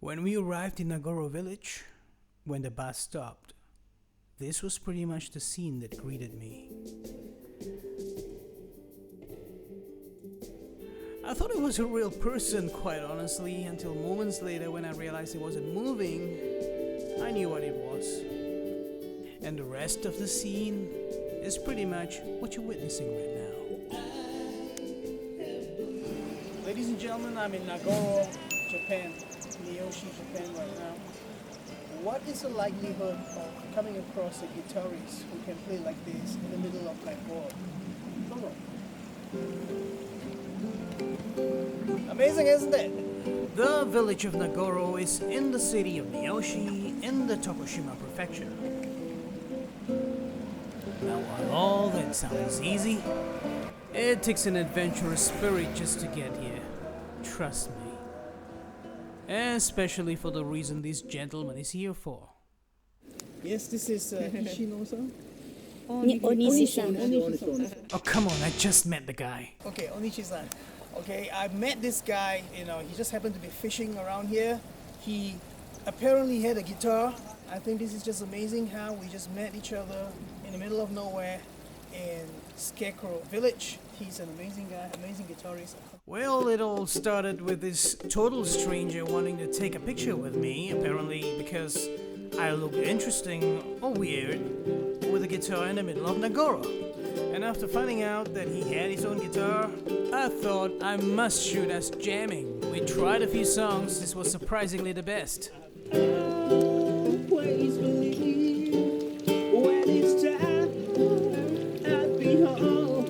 When we arrived in Nagoro village, when the bus stopped, this was pretty much the scene that greeted me. I thought it was a real person, quite honestly, until moments later when I realized it wasn't moving. I knew what it was. And the rest of the scene is pretty much what you're witnessing right now. Ladies and gentlemen, I'm in Nagoro, Japan, Miyoshi, Japan right now. What is the likelihood of coming across a guitarist who can play like this in the middle of Nagoro? Don't know. Amazing, isn't it? The village of Nagoro is in the city of Miyoshi in the Tokushima prefecture. Now, while all that sounds easy, it takes an adventurous spirit just to get here. Trust me. Especially for the reason this gentleman is here for. Yes, this is Ishino-san. Onishi-san. Oh, come on, I just met the guy. Okay, Onishi-san. Okay, I met this guy, he just happened to be fishing around here. He apparently had a guitar. I think this is just amazing how we just met each other in the middle of nowhere in Scarecrow village. He's an amazing guy, amazing guitarist. Well, it all started with this total stranger wanting to take a picture with me, apparently because I looked interesting or weird with a guitar in the middle of Nagoro. And after finding out that he had his own guitar, I thought I must shoot us jamming. We tried a few songs, this was surprisingly the best. Always believe when it's time I'll be home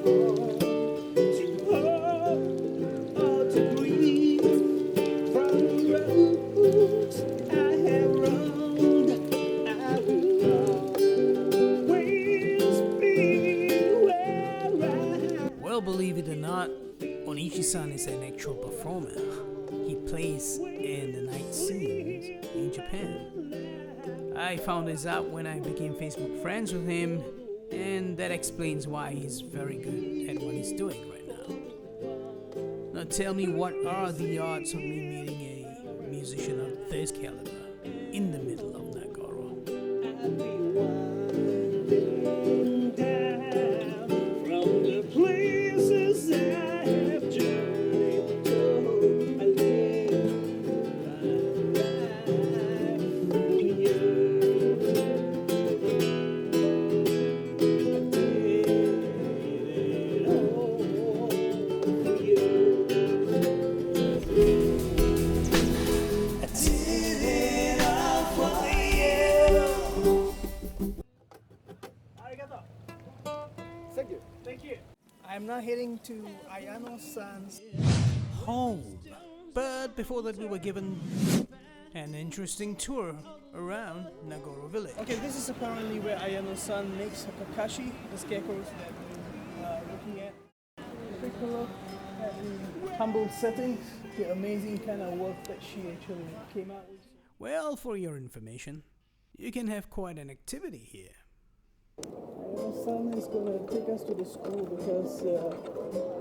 to hold or to breathe from the roads I have roamed. I will always be where I. Well, believe it or not, Onishi-san is an actual performer. He plays in the night scenes in Japan. I found this out when I became Facebook friends with him, and that explains why he's very good at what he's doing right now. Now tell me, what are the odds of me meeting a musician of this caliber in the middle of Nagoro? I'll be winding down from the places I have journeyed to. I live my life for you. I did it all for you. I did it all for you. Arigato. Thank you. Thank you. I'm now heading to Ayano-san's home. But before that, we were given an interesting tour around Nagoro village. Okay, this is apparently where Ayano-san makes her Kakashi, the scarecrows that we're looking at. Take a look at the humble setting, the amazing kind of work that she actually came out with. Well, for your information, you can have quite an activity here. Ayano-san is going to take us to the school because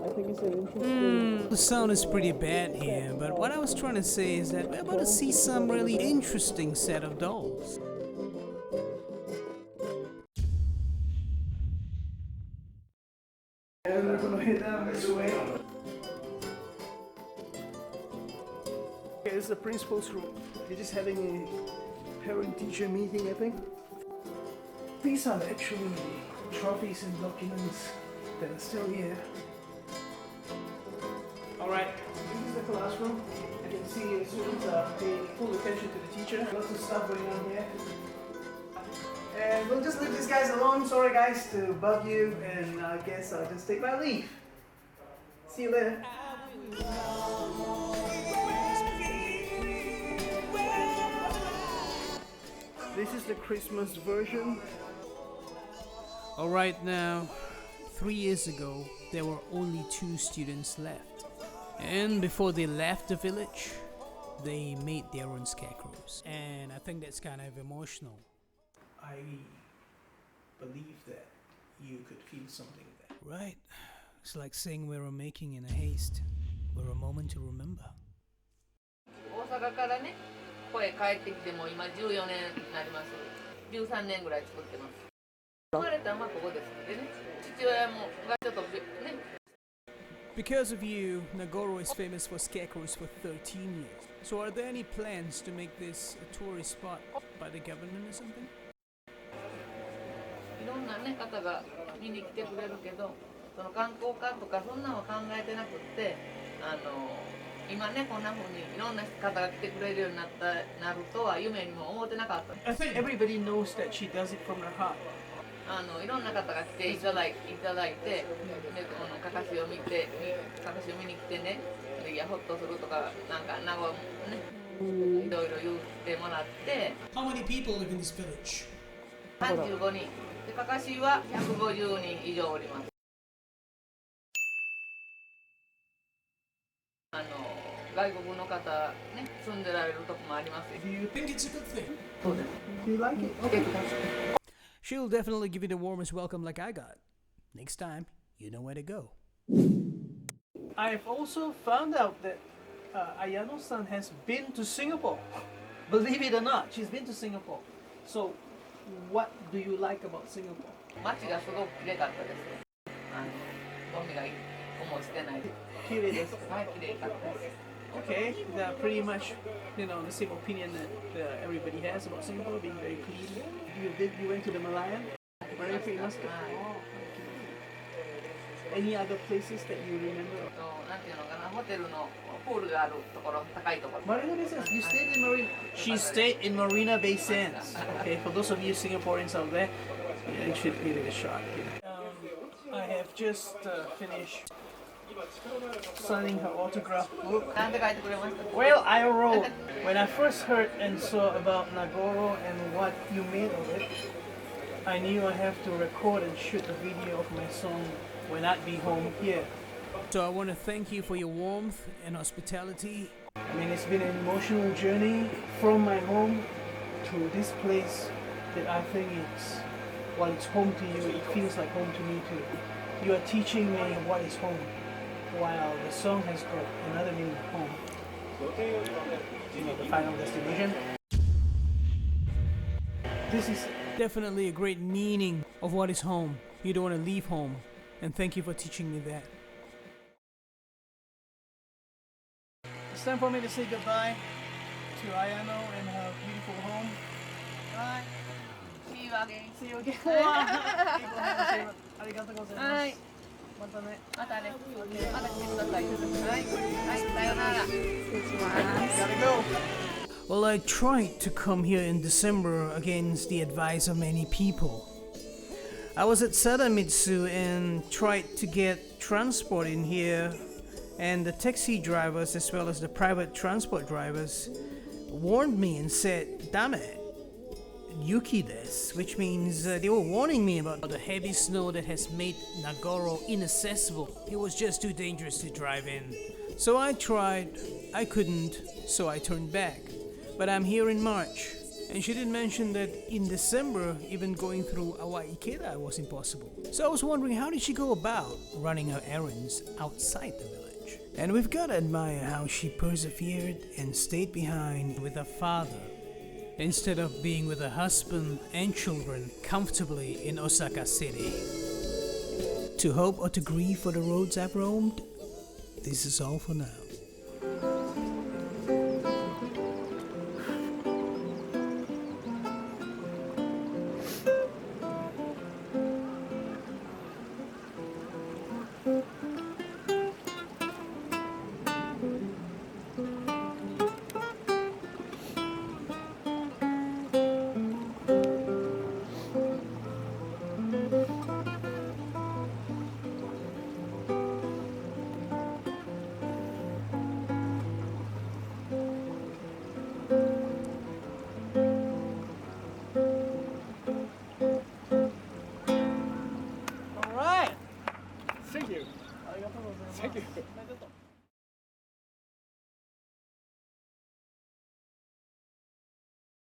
I think it's an interesting. The sound is pretty bad here, but what I was trying to say is that we're about to see some really interesting set of dolls. And we're gonna head down this way. Okay, this is the principal's room. They're just having a parent-teacher meeting, I think. These are actually trophies and documents that are still here. Alright, this is the classroom. You can see the students are paying full attention to the teacher. Lots of stuff going on here. And we'll just leave these guys alone. Sorry guys to bug you, and I guess I'll just take my leave. See you later. This is the Christmas version. Alright, now, 3 years ago, there were only 2 students left. And before they left the village, they made their own scarecrows. And I think that's kind of emotional. I believe that you could feel something there. Right. It's like saying we're a making in a haste. We're a moment to remember. 大阪からね、こへ帰ってきても今14年になります。13年ぐらい作ってます。生まれたのはここですのでね。父親もがちょっとね。Because of you, Nagoro is famous for scarecrows for 13 years. So are there any plans to make this a tourist spot by the government or something? いろんなね方が見に来てくれるけど、その観光課とかそんなのは考えてなくって、今ねこんな風にいろんな方が来てくれるようになるとは夢にも思ってなかった。I think everybody knows that she does it from her heart. いろんな方が来ていただいて、でこのかかしを見て、かかしを見に来てね、いやほっとするとかなんか名古屋ね、いろいろ言ってもらって。How many people live in this village? 35人。でかかしは150人以上おります。外国の方ね住んでられるとこもあります。Do you think it's a good thing? そうです。 Do you like it? 来てください。She'll definitely give you the warmest welcome like I got. Next time, you know where to go. I've also found out that Ayano-san has been to Singapore. Believe it or not, she's been to Singapore. So, what do you like about Singapore? 街がすごく綺麗かったです。ゴミが一個もしてない。綺麗かったです。Okay, they're pretty much, the same opinion that everybody has about Singapore, being very clean. You went to the Malayan, very famous. Oh, okay. Any other places that you remember? なんていうのかな、ホテルのプールがあるところ、高いところ。Marina Bay Sands. You stayed in Marina. She stayed in Marina Bay Sands. Okay, for those of you Singaporeans out there, you should give it a shot. I have just finished signing her autograph book. なんで書いてくれました？ Well, I wrote, when I first heard and saw about Nagoro and what you made of it, I knew I have to record and shoot a video of my song when I'd be home here. So I want to thank you for your warmth and hospitality. I mean, it's been an emotional journey from my home to this place that I think while it's home to you, it feels like home to me too. You are teaching me what is home, while the song has got another meaning, home. The final destination. This is definitely a great meaning of what is home. You don't want to leave home, and thank you for teaching me that. It's time for me to say goodbye to Ayano and her beautiful home. Bye. See you again. See you again. ありがとうございます。はい。またね。またね。また来てください。はい。はい。さよなら。失礼します。Gotta go. Well, I tried to come here in December against the advice of many people. I was at Sadamitsu and tried to get transport in here, and the taxi drivers as well as the private transport drivers warned me and said, "Dame, Yuki desu," which means they were warning me about the heavy snow that has made Nagoro inaccessible. It was just too dangerous to drive in. So I tried, I couldn't, so I turned back. But I'm here in March. And she did mention that in December, even going through Awaikeda was impossible. So I was wondering, how did she go about running her errands outside the village? And we've got to admire how she persevered and stayed behind with her father, instead of being with her husband and children comfortably in Osaka City. To hope or to grieve for the roads I've roamed, this is all for now. Thank you.